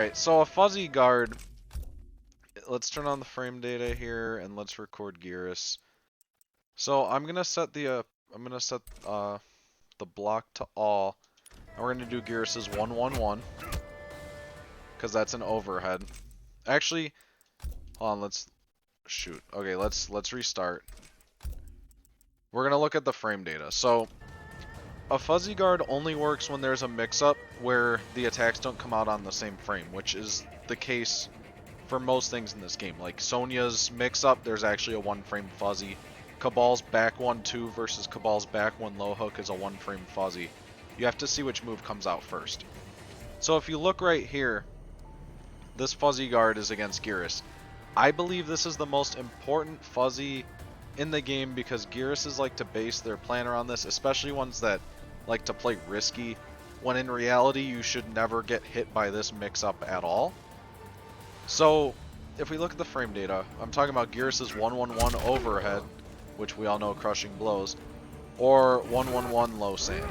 Alright, so a fuzzy guard. Let's turn on the frame data here and let's record Geras. So I'm gonna set the the block to all. And we're gonna do Geras' 1-1-1. Because that's an overhead. Actually, hold on, let's shoot. Okay, let's restart. We're gonna look at the frame data. So a fuzzy guard only works when there's a mix-up where the attacks don't come out on the same frame, which is the case for most things in this game. Like Sonya's mix-up, there's actually a one-frame fuzzy. Cabal's back 1-2 versus Cabal's back 1 low hook is a one-frame fuzzy. You have to see which move comes out first. So if you look right here, this fuzzy guard is against Geras. I believe this is the most important fuzzy in the game because Geras like to base their plan around this, especially ones that like to play risky, when in reality you should never get hit by this mix-up at all. So, if we look at the frame data, I'm talking about Geras' 1-1-1 overhead, which we all know crushing blows, or 1-1-1 low sand.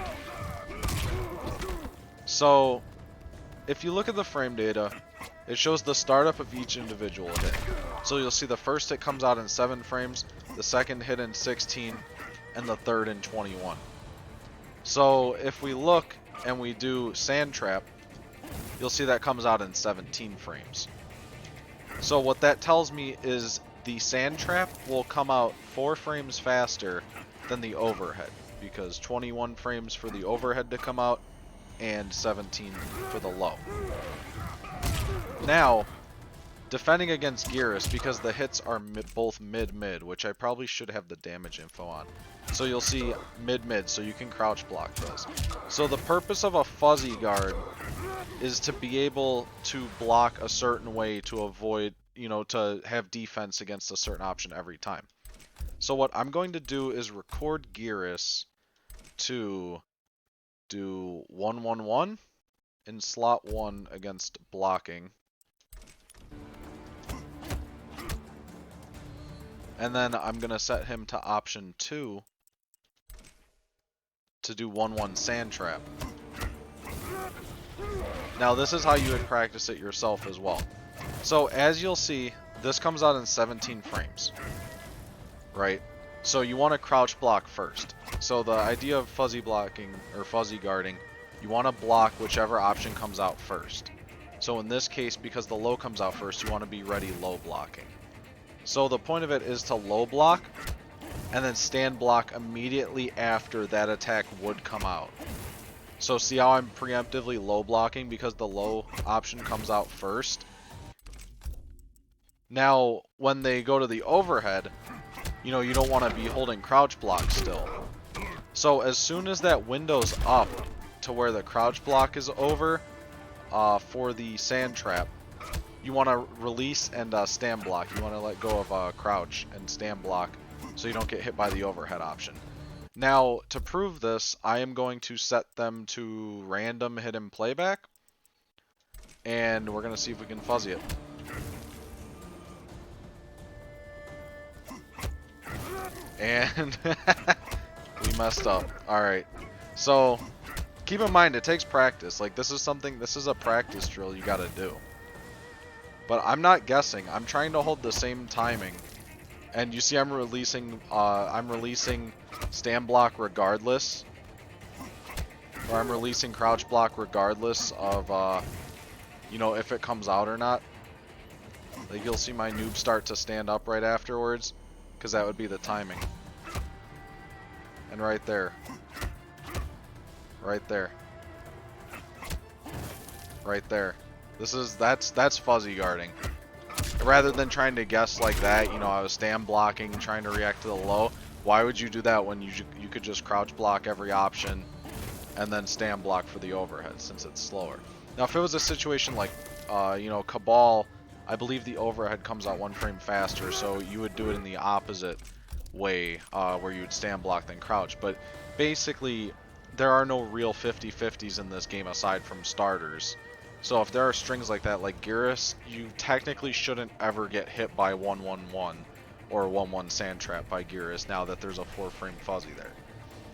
So, if you look at the frame data, it shows the startup of each individual hit. So you'll see the first hit comes out in 7 frames, the second hit in 16, and the third in 21. So if we look and we do Sand Trap, you'll see that comes out in 17 frames. So what that tells me is the Sand Trap will come out 4 frames faster than the overhead, because 21 frames for the overhead to come out and 17 for the low. Now, defending against Geras, because the hits are both mid-mid, which I probably should have the damage info on. So you'll see mid-mid, so you can crouch block those. So the purpose of a fuzzy guard is to be able to block a certain way to avoid, to have defense against a certain option every time. So what I'm going to do is record Geras to do 1-1-1 in slot 1 against blocking. And then I'm going to set him to option 2 to do 1-1 Sand Trap. Now this is how you would practice it yourself as well. So as you'll see, this comes out in 17 frames, right? So you want to crouch block first. So the idea of fuzzy blocking or fuzzy guarding, you want to block whichever option comes out first. So in this case, because the low comes out first, you want to be ready low blocking. So the point of it is to low block and then stand block immediately after that attack would come out. So see how I'm preemptively low blocking because the low option comes out first? Now, when they go to the overhead, you don't want to be holding crouch block still. So as soon as that window's up to where the crouch block is over for the Sand Trap, you want to release and stand block. You want to let go of crouch and stand block so you don't get hit by the overhead option. Now, to prove this, I am going to set them to random hidden playback. And we're going to see if we can fuzzy it. And we messed up. Alright. So, keep in mind, it takes practice. Like, this is a practice drill you gotta do. But I'm not guessing. I'm trying to hold the same timing. And you see I'm releasing stand block regardless. Or I'm releasing crouch block regardless of, if it comes out or not. Like, you'll see my noob start to stand up right afterwards. Because that would be the timing. And right there. Right there. Right there. That's fuzzy guarding. Rather than trying to guess like that, I was stand blocking, trying to react to the low. Why would you do that when you could just crouch block every option and then stand block for the overhead since it's slower? Now, if it was a situation like, Cabal, I believe the overhead comes out 1 frame faster, so you would do it in the opposite way, where you would stand block then crouch. But basically, there are no real 50-50s in this game aside from starters. So if there are strings like that, like Geras, you technically shouldn't ever get hit by 1-1-1 or 1-1 Sand Trap by Geras now that there's a 4 frame fuzzy there.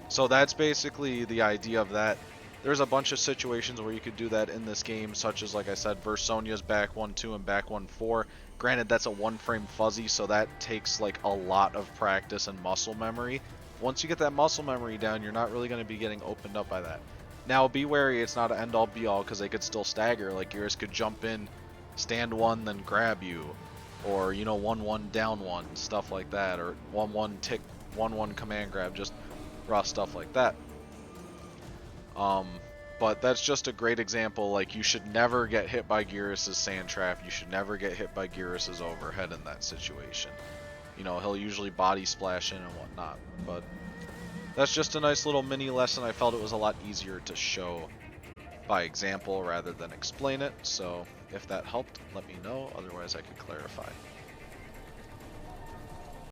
So that's basically the idea of that. there's a bunch of situations where you could do that in this game, such as, like I said, Versonia's back 1-2 and back 1-4. Granted, that's a one-frame fuzzy, so that takes like a lot of practice and muscle memory. Once you get that muscle memory down, you're not really going to be getting opened up by that. Now, be wary, it's not an end-all be-all, because they could still stagger. Like, Geras could jump in, stand one, then grab you. Or, you know, 1-1 down one, stuff like that. Or 1-1 tick, 1-1 command grab, just raw stuff like that. But that's just a great example. Like, you should never get hit by Geras' sand trap. You should never get hit by Geras' overhead in that situation. You know, he'll usually body splash in and whatnot. But that's just a nice little mini lesson. I felt it was a lot easier to show by example rather than explain it. So if that helped, let me know. Otherwise, I could clarify.